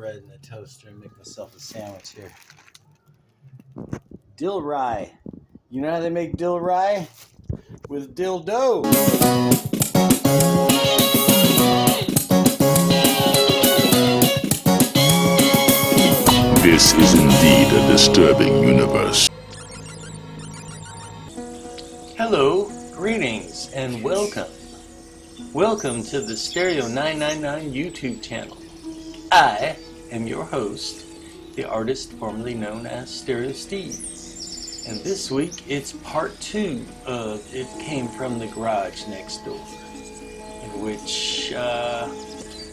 bread in the toaster and make myself a sandwich here. Dill rye. You know how they make dill rye? With dill dough. This is indeed a disturbing universe. Hello, greetings, and welcome. Welcome to the Stereo 999 YouTube channel. I am your host, the artist formerly known as Stereo Steve. And this week it's part 2 of It Came From the Garage Next Door, in which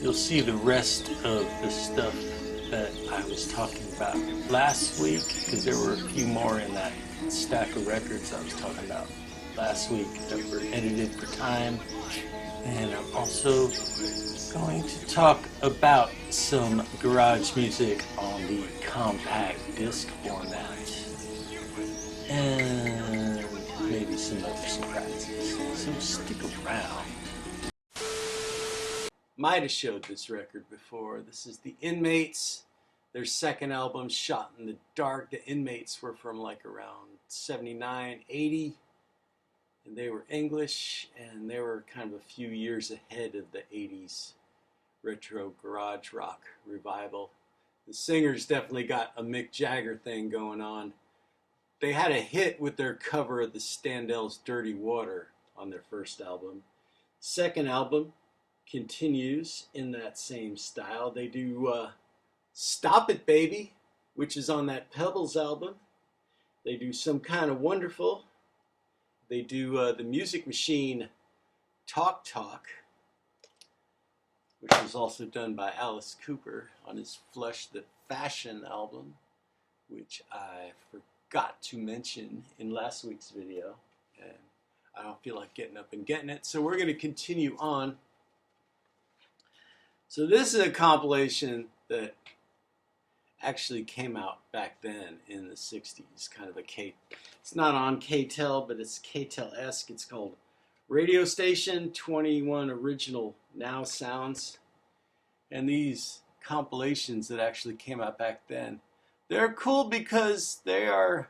you'll see the rest of the stuff that I was talking about last week, because there were a few more in that stack of records I was talking about last week that were edited for time. And I'm also going to talk about some garage music on the compact disc format, and maybe some other surprises. So stick around. Might have showed this record before. This is the Inmates, their second album, Shot in the Dark. The Inmates were from like around 79, 80. And they were English, and they were kind of a few years ahead of the 80s retro garage rock revival. The singers definitely got a Mick Jagger thing going on. They had a hit with their cover of the Standell's Dirty Water on their first album. Second album continues in that same style. They do Stop It Baby, which is on that Pebbles album. They do Some Kind of Wonderful. They do the Music Machine Talk Talk, which was also done by Alice Cooper on his Flush the Fashion album, which I forgot to mention in last week's video, and I don't feel like getting up and getting it, so we're going to continue on. So this is a compilation that actually came out back then in the 60s, kind of a it's not on K-Tel, but it's K-Tel-esque. It's called Radio Station 21 Original Now Sounds. And these compilations that actually came out back then, they're cool because they're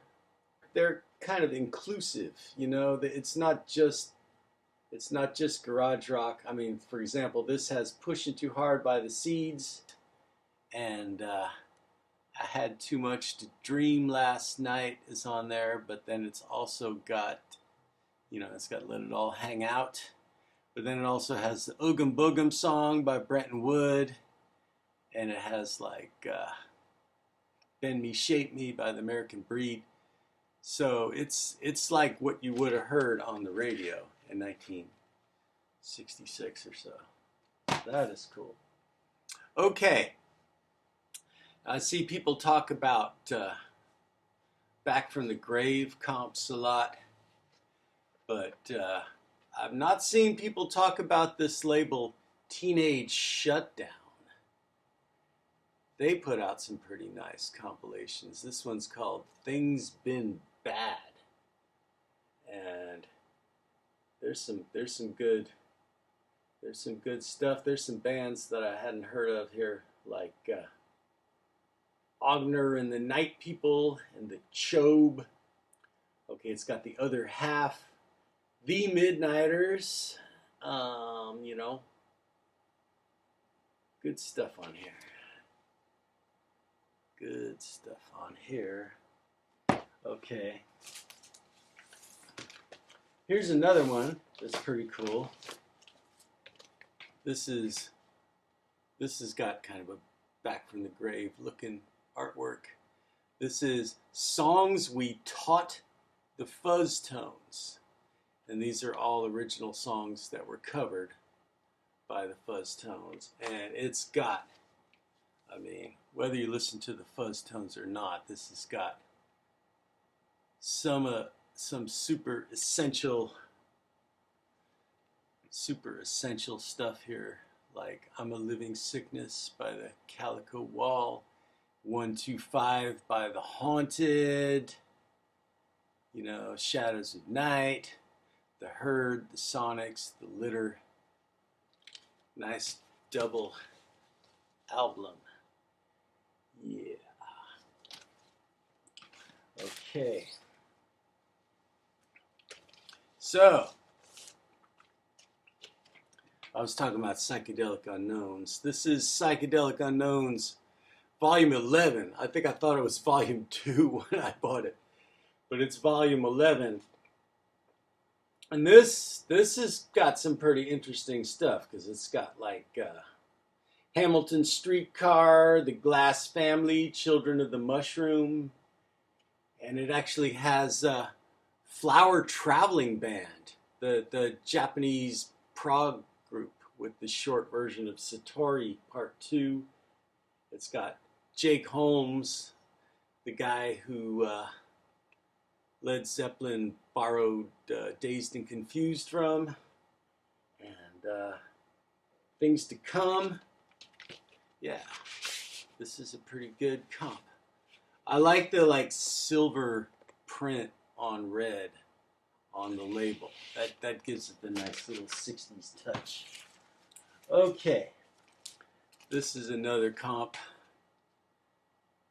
kind of inclusive, you know. It's not just garage rock. I mean, for example, this has Pushing Too Hard by the Seeds, and I Had Too Much to Dream Last Night is on there, but then it's also got, you know, it's got Let It All Hang Out, but then it also has the Oogum Boogum song by Brenton Wood, and it has like Bend Me, Shape Me by the American Breed. So it's like what you would have heard on the radio in 1966 or so. That is cool. Okay. I see people talk about Back from the Grave comps a lot, but I've not seen people talk about this label Teenage Shutdown. They put out some pretty nice compilations. This one's called Things Been Bad, and there's some good stuff. There's some bands that I hadn't heard of here, like Ogner and the Night People and the Chobe. Okay, it's got the Other Half, the Midnighters. You know, good stuff on here. Good stuff on here. Okay. Here's another one that's pretty cool. This has got kind of a Back from the Grave looking artwork. This is Songs We Taught the Fuzz Tones, and these are all original songs that were covered by the Fuzz Tones. And it's got, I mean, whether you listen to the Fuzz Tones or not, this has got some super essential stuff here, like I'm a Living Sickness by the Calico Wall, 125 by the Haunted, you know, Shadows of Night, the Herd, the Sonics, the Litter. Nice double album. Okay. So, I was talking about Psychedelic Unknowns. This is Psychedelic Unknowns, Volume 11. I think I thought it was Volume 2 when I bought it, but it's Volume 11. And this has got some pretty interesting stuff, because it's got like Hamilton Streetcar, The Glass Family, Children of the Mushroom, and it actually has Flower Traveling Band, the Japanese prog group, with the short version of Satori Part 2. It's got Jake Holmes, the guy who Led Zeppelin borrowed Dazed and Confused from, and Things to Come. Yeah, this is a pretty good comp. I like the silver print on red on the label. That gives it the nice little 60s touch. Okay, this is another comp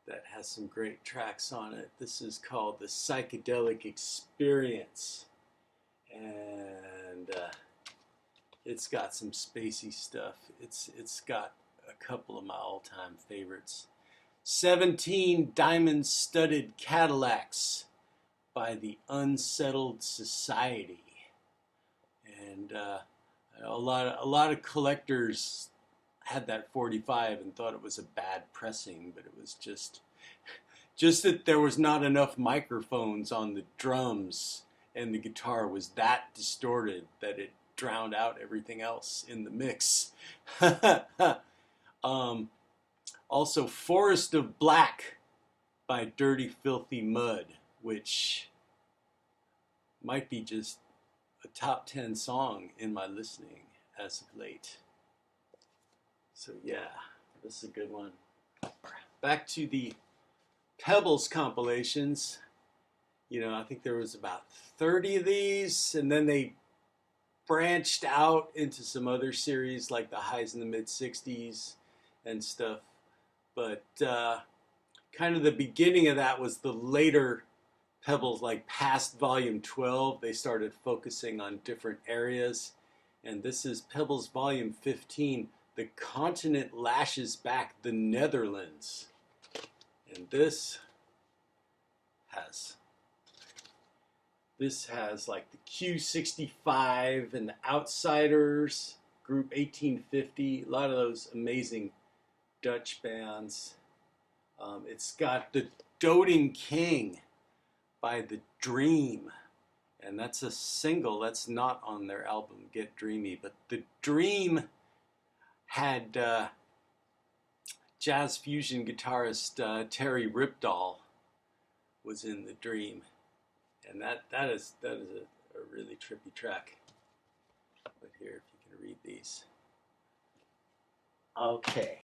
that has some great tracks on it. This is called the Psychedelic Experience, and it's got some spacey stuff. It's got a couple of my all-time favorites. 17 Diamond-Studded Cadillacs by the Unsettled Society, and a lot of collectors had that 45 and thought it was a bad pressing, but it was just that there was not enough microphones on the drums, and the guitar was that distorted that it drowned out everything else in the mix. Also, Forest of Black by Dirty Filthy Mud, which might be just a top 10 song in my listening as of late. So yeah, this is a good one. Back to the Pebbles compilations. You know, I think there was about 30 of these, and then they branched out into some other series like the Highs in the Mid-60s and stuff. But kind of the beginning of that was the later Pebbles, like past Volume 12. They started focusing on different areas. And this is Pebbles Volume 15. The Continent Lashes Back, the Netherlands. And this has like the Q65 and the Outsiders, Group 1850, a lot of those amazing Dutch bands. It's got The Doting King by The Dream, and that's a single that's not on their album Get Dreamy, but The Dream had jazz fusion guitarist Terry Ripdahl was in The Dream, and that is a really trippy track. But here, if you can read these. Okay.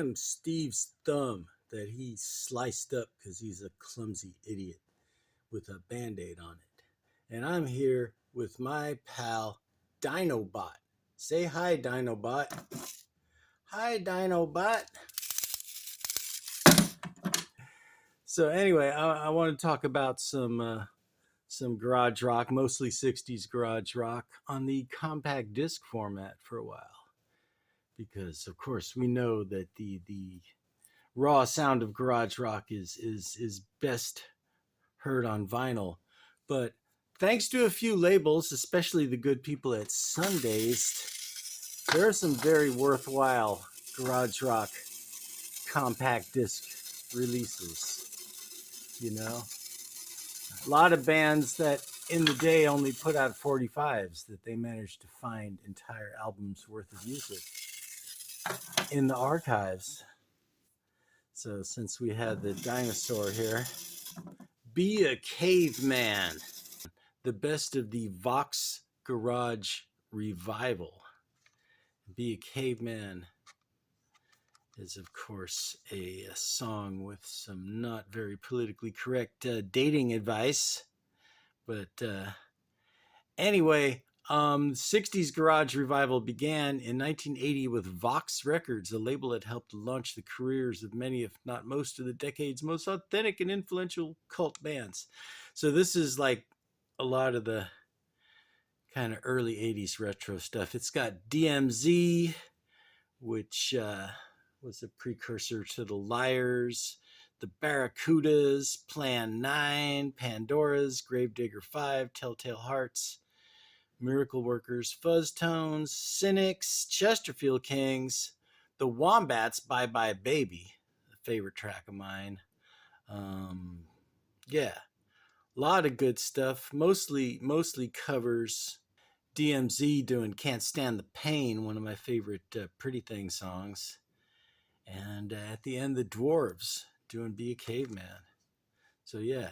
am Steve's thumb that he sliced up because he's a clumsy idiot with a band-aid on it. And I'm here with my pal Dinobot. Say hi, Dinobot. Hi, Dinobot. So anyway, I want to talk about some garage rock, mostly 60s garage rock on the compact disc format for a while. Because of course we know that the raw sound of garage rock is best heard on vinyl. But thanks to a few labels, especially the good people at Sundazed, there are some very worthwhile garage rock compact disc releases. You know, a lot of bands that in the day only put out 45s that they managed to find entire albums worth of music in the archives. So since we had the dinosaur here, Be a Caveman, the best of the Vox Garage Revival. Be a Caveman is, of course, a song with some not very politically correct dating advice. But anyway, 60s Garage Revival began in 1980 with Vox Records, a label that helped launch the careers of many, if not most, of the decade's most authentic and influential cult bands. So this is like a lot of the kind of early 80s retro stuff. It's got DMZ, which was a precursor to the Liars, the Barracudas, Plan 9, Pandora's, Gravedigger 5, Telltale Hearts, Miracle Workers, Fuzz Tones, Cynics, Chesterfield Kings, the Wombats, Bye Bye Baby, a favorite track of mine. Yeah, a lot of good stuff, mostly covers. DMZ doing Can't Stand the Pain, one of my favorite Pretty Thing songs. And at the end, the Dwarves doing Be a Caveman. So yeah,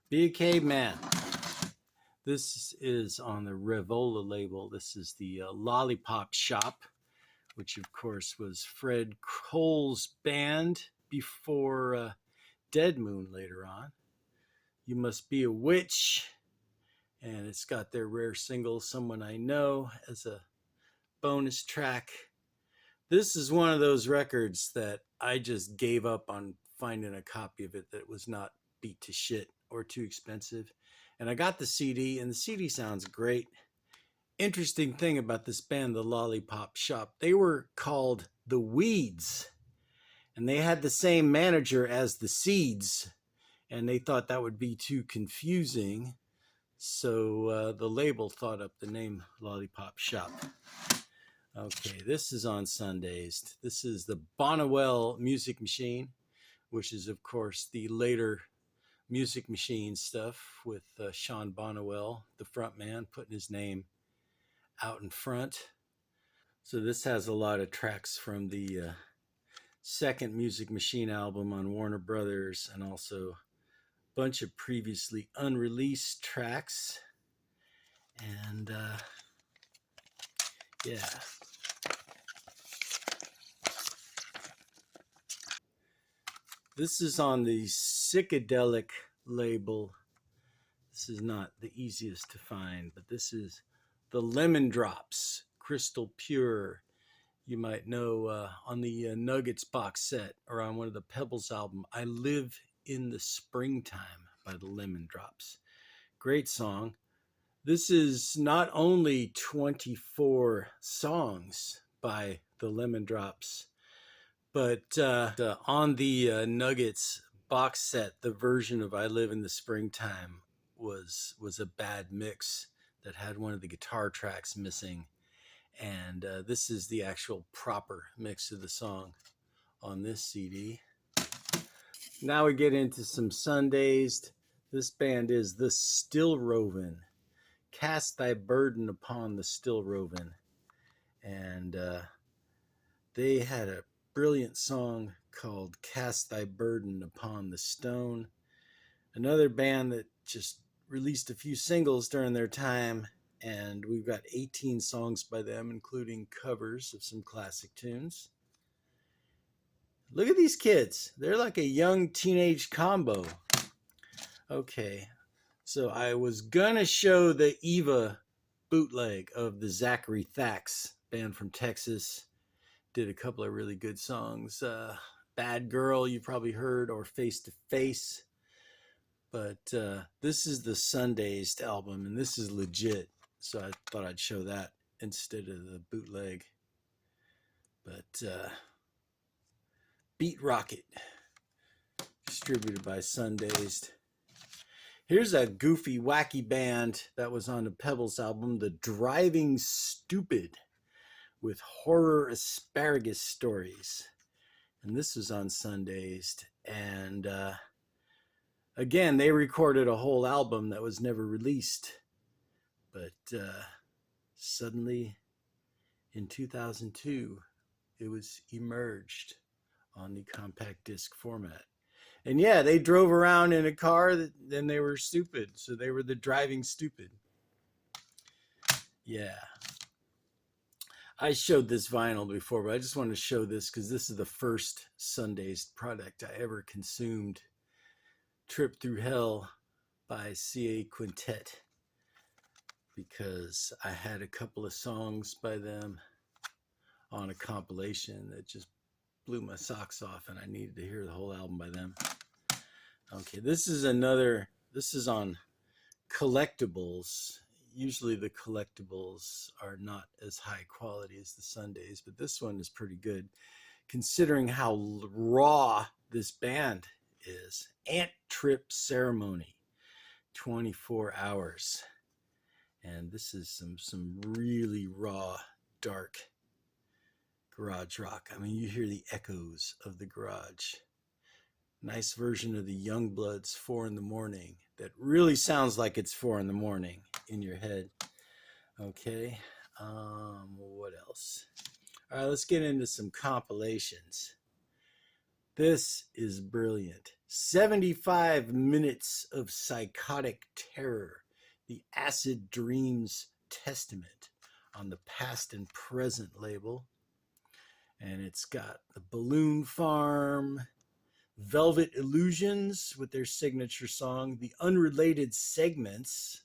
Be a Caveman. This is on the Revola label. This is the Lollipop Shop, which of course was Fred Cole's band before Dead Moon later on. You Must Be a Witch. And it's got their rare single, Someone I Know, as a bonus track. This is one of those records that I just gave up on finding a copy of it that was not beat to shit or too expensive. And I got the CD, and the CD sounds great. Interesting thing about this band, the Lollipop Shop, they were called the Weeds, and they had the same manager as the Seeds, and they thought that would be too confusing. So the label thought up the name Lollipop Shop. Okay, this is on Sundazed. This is the Bonnewell Music Machine, which is, of course, the later Music Machine stuff with Sean Bonnewell, the front man, putting his name out in front. So this has a lot of tracks from the second Music Machine album on Warner Brothers, and also bunch of previously unreleased tracks. And yeah, this is on the Psychedelic label. This is not the easiest to find, but this is the Lemon Drops, Crystal Pure. You might know on the Nuggets box set, or on one of the Pebbles album, I Live in the Springtime by the Lemon Drops. Great song. This is not only 24 songs by the Lemon Drops, but on the Nuggets box set, the version of I Live in the Springtime was a bad mix that had one of the guitar tracks missing. And this is the actual proper mix of the song on this CD. Now we get into some Sundazed. This band is the Still Rovin'. Cast Thy Burden Upon the Still Rovin'. And they had a brilliant song called Cast Thy Burden Upon the Stone. Another band that just released a few singles during their time, and we've got 18 songs by them, including covers of some classic tunes. Look at these kids. They're like a young teenage combo. Okay, so I was gonna show the Eva bootleg of the Zachary Thax band from Texas. Did a couple of really good songs. Bad Girl, you probably heard, or Face to Face. But this is the Sundazed album, and this is legit. So I thought I'd show that instead of the bootleg. But Beat Rocket, distributed by Sundazed. Here's a goofy, wacky band that was on the Pebbles album, The Driving Stupid, with horror asparagus stories. And this was on Sundazed. And again, they recorded a whole album that was never released. But suddenly, in 2002, it was emerged on the compact disc format. And yeah, they drove around in a car, then they were stupid. So they were the driving stupid. Yeah. I showed this vinyl before, but I just wanted to show this because this is the first Sundazed product I ever consumed. Trip Through Hell by CA Quintet, because I had a couple of songs by them on a compilation that just blew my socks off, and I needed to hear the whole album by them. Okay, this is on collectibles. Usually the collectibles are not as high quality as the Sundazed, but this one is pretty good considering how raw this band is. Ant Trip Ceremony, 24 hours. And this is some really raw, dark garage rock. I mean, you hear the echoes of the garage. Nice version of the Youngbloods 4 in the Morning that really sounds like it's 4 in the morning in your head. Okay, what else? All right, let's get into some compilations. This is brilliant. 75 minutes of psychotic terror. The Acid Dreams Testament on the Past and Present label. And it's got the Balloon Farm, Velvet Illusions with their signature song, The Unrelated Segments.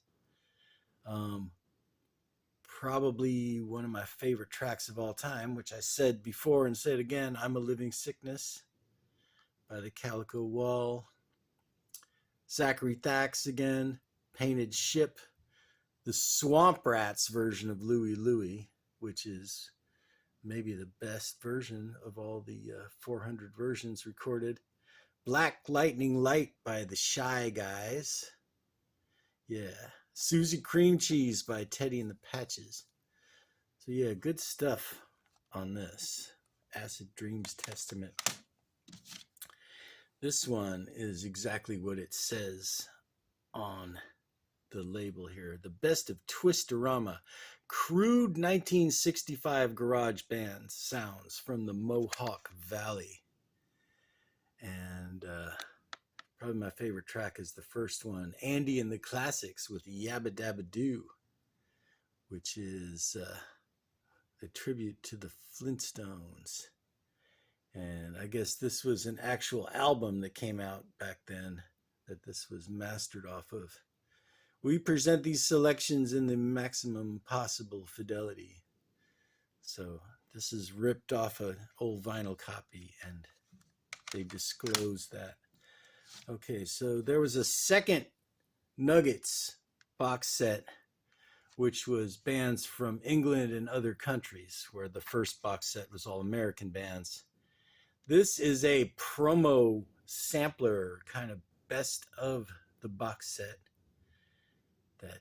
Probably one of my favorite tracks of all time, which I said before and said again, I'm a Living Sickness by the Calico Wall. Zachary Thax again, Painted Ship. The Swamp Rats version of Louie Louie, which is maybe the best version of all the 400 versions recorded. Black Lightning Light by the Shy Guys. Yeah. Susie Cream Cheese by Teddy and the Patches. So yeah, good stuff on this. Acid Dreams Testament. This one is exactly what it says on the label here. The Best of Twistorama. Crude 1965 garage band sounds from the Mohawk Valley. And probably my favorite track is the first one, Andy and the Classics with Yabba Dabba Doo, which is a tribute to the Flintstones. And I guess this was an actual album that came out back then that this was mastered off of. We present these selections in the maximum possible fidelity. So this is ripped off an old vinyl copy, and they disclosed that. Okay, so there was a second Nuggets box set, which was bands from England and other countries, where the first box set was all American bands. This is a promo sampler, kind of best of the box set that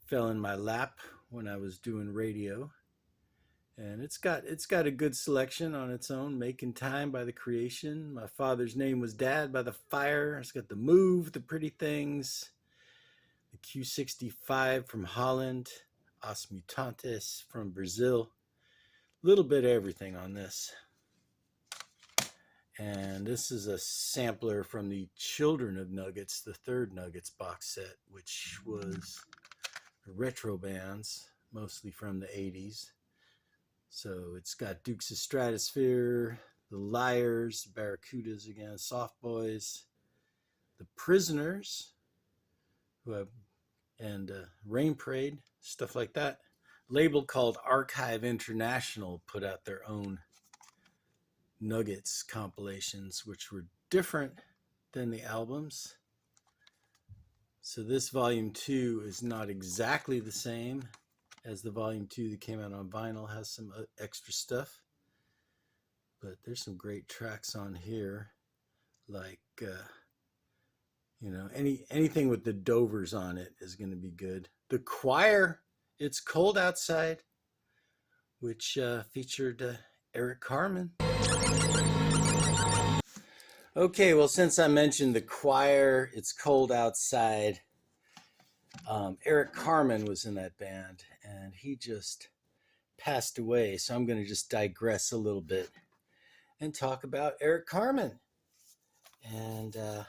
fell in my lap when I was doing radio. And it's got a good selection on its own. Making Time by The Creation. My Father's Name Was Dad by The Fire. It's got The Move, The Pretty Things. The Q65 from Holland. Os Mutantes from Brazil. A little bit of everything on this. And this is a sampler from the Children of Nuggets, the third Nuggets box set, which was retro bands, mostly from the 80s. So it's got Dukes of Stratosphere, the Liars, Barracudas again, Soft Boys, the Prisoners, who have, and Rain Parade, stuff like that. Label called Archive International put out their own Nuggets compilations, which were different than the albums. So this volume 2 is not exactly the same as the volume 2 that came out on vinyl. Has some extra stuff, but there's some great tracks on here, like anything with the Dovers on it is going to be good. The Choir, It's Cold Outside, which featured Eric Carmen. Okay, well, since I mentioned the Choir, It's Cold Outside, Eric Carmen was in that band, and he just passed away. So I'm going to just digress a little bit and talk about Eric Carmen. And, of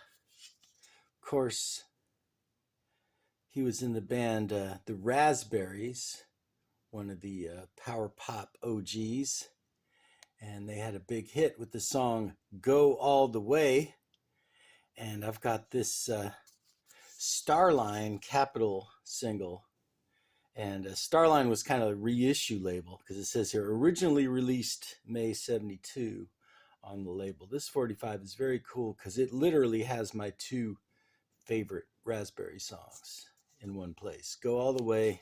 course, he was in the band The Raspberries, one of the power pop OGs. And they had a big hit with the song Go All the Way. And I've got this Starline Capitol single. And Starline was kind of a reissue label, because it says here, originally released May 72 on the label. This 45 is very cool because it literally has my 2 favorite Raspberry songs in one place. Go All the Way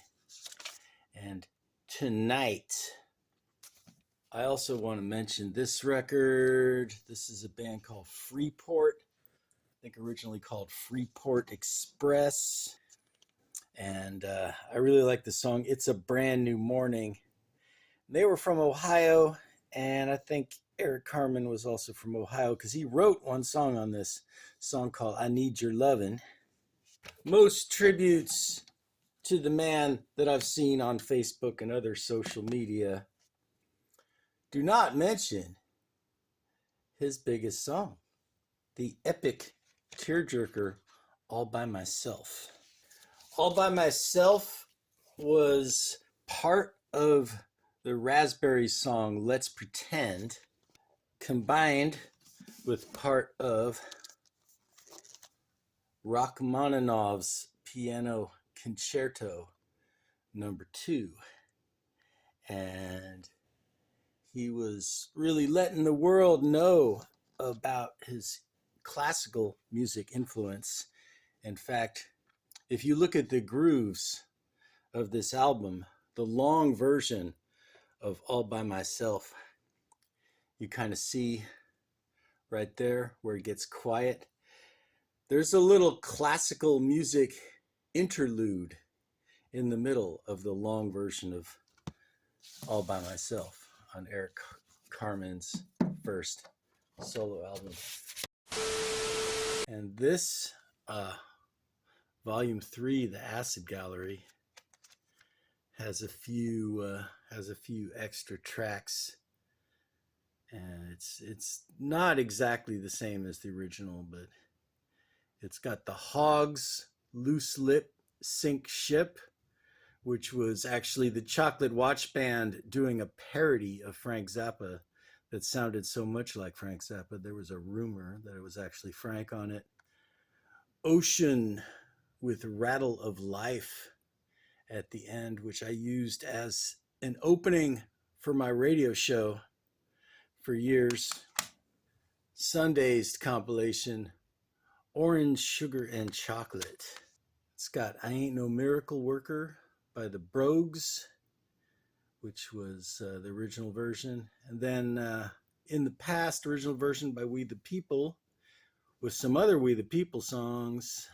and Tonight. I also want to mention this record. This is a band called Freeport. I think originally called Freeport Express. And I really like the song It's a Brand New Morning. They were from Ohio, and I think Eric Carmen was also from Ohio, because he wrote one song on this song called I Need Your Lovin'. Most tributes to the man that I've seen on Facebook and other social media do not mention his biggest song, the epic tearjerker All By Myself. All By Myself was part of the Raspberry song Let's Pretend, combined with part of Rachmaninoff's Piano Concerto number 2. And he was really letting the world know about his classical music influence. In fact, if you look at the grooves of this album, the long version of All By Myself, you kind of see right there where it gets quiet. There's a little classical music interlude in the middle of the long version of All By Myself on Eric Carmen's first solo album. And this volume 3, the Acid Gallery, has a few extra tracks, and it's not exactly the same as the original, but it's got the Hogs Loose Lip Sink Ship, which was actually the Chocolate Watch Band doing a parody of Frank Zappa that sounded so much like Frank Zappa. There was a rumor that it was actually Frank on it. Ocean with Rattle of Life at the end, which I used as an opening for my radio show for years. Sundazed compilation, Orange, Sugar, and Chocolate. It's got I Ain't No Miracle Worker by the Brogues, which was the original version. And then in the past, original version by We the People, with some other We the People songs.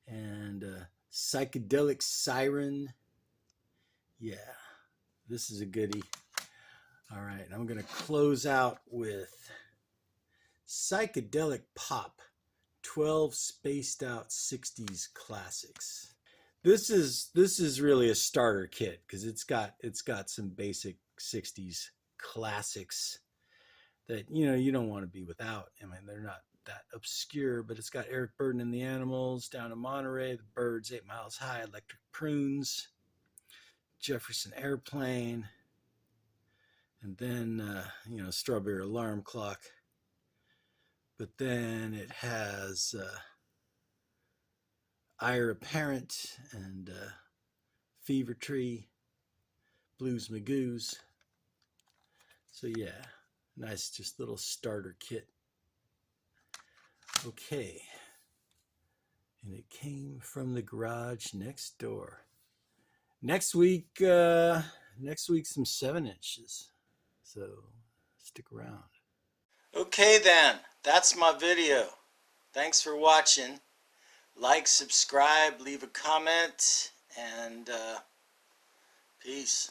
And Psychedelic Siren. Yeah, this is a goodie. All right, I'm going to close out with Psychedelic Pop, 12 spaced out 60s classics. This is really a starter kit, because it's got some basic 60s classics that you don't want to be without. I mean, they're not that obscure, but it's got Eric Burdon and the Animals, Down in Monterey, The Byrds, 8 Miles High, Electric Prunes, Jefferson Airplane, And then, Strawberry Alarm Clock. But then it has Ira Parent and Fever Tree, Blues Magoos. So yeah, nice just little starter kit. Okay. And it came from the garage next door. Next week some 7-inches. So stick around. Okay then, that's my video. Thanks for watching. Like, subscribe, leave a comment, and peace.